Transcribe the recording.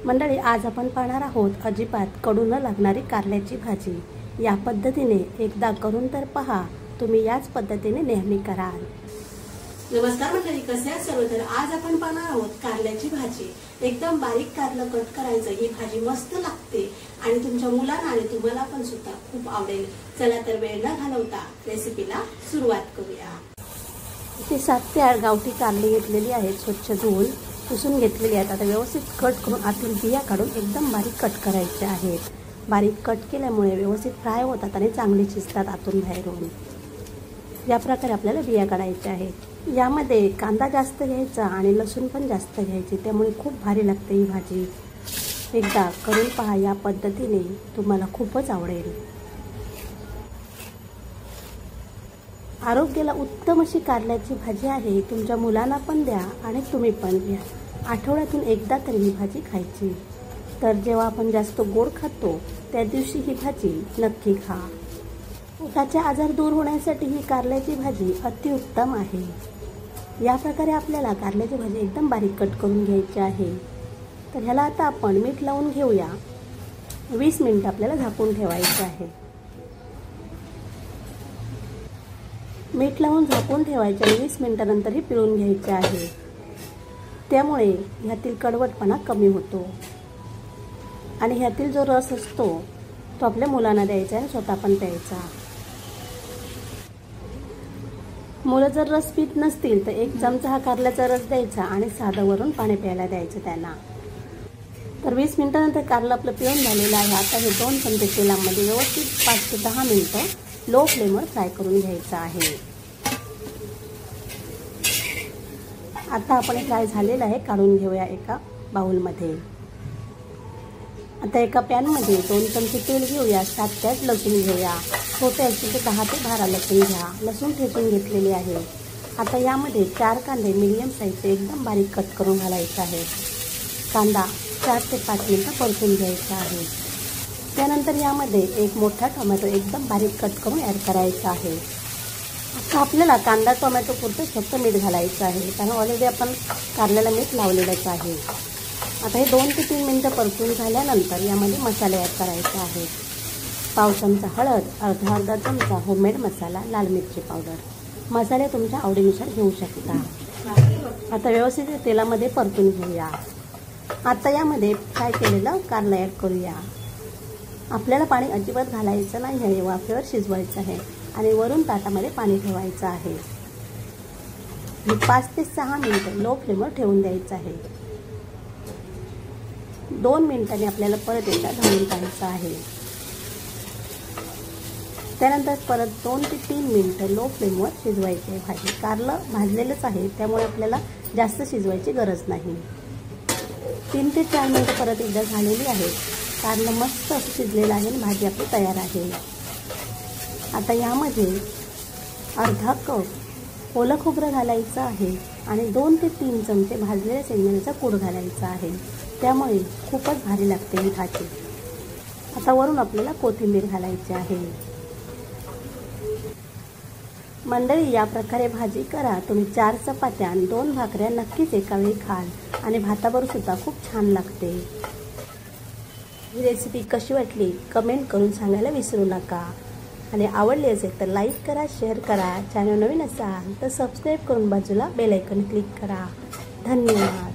मंडळी, आज आपण पाहणार आहोत अजिबात कडू न लागणारी कारल्याची भाजी। या पद्धतीने एकदा करून तर पहा, तुम्ही याच पद्धतीने नेहमी कराल। नमस्कार मंडळी, कसे आहात सर्व? तर आज आपण पाहणार आहोत कारल्याची भाजी। एकदम बारीक कारलं कट करायचं। ही भाजी मस्त लागते आणि तुमच्या मुलांना आणि तुम्हाला पण सुद्धा खूप आवडेल। चला तर वेळ न घालवता रेसिपीला सुरुवात करूया। इथे 7 ते 8 गावठी कारली घेतलेली आहेत, स्वच्छ धुवून पुसून घेतलेली आहेत। आता व्यवस्थित कट करून आतील बिया काढून एकदम बारीक कट करायचे आहेत। बारीक कट केल्यामुळे व्यवस्थित फ्राय होतात आणि चांगले शिजतात आतून बाहेरून। या प्रकारे आपल्याला बिया काढायच्या आहेत। यामध्ये कांदा जास्त घ्यायचा आणि लसूण पण जास्त घ्यायचे, त्यामुळे खूप भारी लागते ही भाजी। एकदा करून पहा, या पद्धतीने तुम्हाला खूपच आवडेल। आरोग्याला उत्तम अशी कारल्याची भाजी आहे। तुमच्या मुलांना पण द्या आणि तुम्ही पण द्या। आठवड्यातून एकदा तरी ही भाजी खायची। तर जेव्हा आपण जास्त गोड खातो त्या दिवशी ही भाजी नक्की खा। पोटाचे आजार दूर होण्यासाठी ही कारल्याची भाजी अतिउत्तम आहे। या प्रकारे आपल्याला कारल्याची भाजी एकदम बारीक कट करून घ्यायची आहे। तर ह्याला आता आपण मीठ लावून घेऊया। 20 मिनिटं आपल्याला झाकून ठेवायचे आहे। मीठ लावून झाकून ठेवायचे आणि 20 मिनिटांनंतर ही पिळून घ्यायचे आहे। त्यामुळे ह्यातील कडवटपणा कमी होतो आणि ह्यातील जो रस असतो तो आपल्या मुलांना द्यायचा आणि स्वतः पण प्यायचा। मुलं जर रस पीत नसतील तर 1 चमचा हा कारल्याचा रस द्यायचा आणि साधं वरून पाणी प्यायला द्यायचं त्यांना। तर 20 मिनिटांनंतर कारलं आपलं पिळून झालेलं आहे। आता हे 2 चमचे तेलामध्ये व्यवस्थित 5 ते 10 मिनिटं लो फ्लेमवर फ्राय करून घ्यायचं आहे। आता आपण फ्राय झालेलं आहे, काढून घेऊया एका बाउलमध्ये। आता एका पॅनमध्ये 2 चमचे तेल घेऊया। 7 ते 8 लसूण घेऊया। छोटे असतील तर 10 ते 12 लसूण घ्या। लसूण ठेचून घेतलेले आहे। आता यामध्ये 4 कांदे मीडियम साईजचे एकदम बारीक कट करून घालायचे आहे। कांदा 4 ते 5 मिनिटं परतून घ्यायचा आहे। त्यानंतर यामध्ये 1 मोठा टोमॅटो एकदम बारीक कट करून ॲड करायचा आहे। आता आपल्याला कांदा टोमॅटो पुरतं फक्त मीठ घालायचं आहे, कारण ऑलरेडी आपण कारल्याला मीठ लावलेलंच आहे। आता हे 2 ते 3 मिनिटं परतून झाल्यानंतर यामध्ये मसाले ॲड करायचे आहेत। पाव चमचा हळद, अर्धा चमचा होममेड मसाला, लाल मिरची पावडर। मसाले तुमच्या आवडीनुसार घेऊ शकता। आता व्यवस्थित तेलामध्ये परतून घेऊया। आता यामध्ये फ्राय केलेलं कारलं ॲड करूया। आपल्याला पाणी अजिबात घालायचं नाही आहे, वाफेवर शिजवायचं आहे आणि वरून ताटामध्ये पाणी ठेवायचं आहे। 5 ते 6 मिनिटं लो फ्लेमवर ठेवून द्यायचं आहे। 2 मिनिटांनी आपल्याला परत एकदा ढवळून काढायचं आहे। त्यानंतर परत 2 ते 3 मिनिटं लो फ्लेमवर शिजवायची आहे भाजी। कारलं भाजलेलंच आहे, त्यामुळे आपल्याला जास्त शिजवायची गरज नाही। 3 ते 4 मिनिटं परत एकदा झालेली आहे। कारलं मस्त असं शिजलेलं आहे आणि भाजी आपली तयार आहे। आता यामध्ये अर्धा कप ओलं खोबरं घालायचं आहे आणि 2 ते 3 चमचे भाजलेल्या शेंगदाण्याचा कूट घालायचा आहे। त्यामुळे खूपच भारी लागते ही भाजी। आता वरून आपल्याला कोथिंबीर घालायची आहे। मंडळी, या प्रकारे भाजी करा। तुम्ही 4 चपात्या आणि 2 भाकऱ्या नक्कीच एका वेळी खाल आणि भाताबरोबर सुद्धा खूप छान लागते। ही रेसिपी कशी वाटली कमेंट करून सांगायला विसरू नका आणि आवडली असेल तर लाईक करा, शेअर करा। चॅनल नवीन असाल तर सबस्क्राईब करून बाजूला बेल आयकॉन क्लिक करा। धन्यवाद।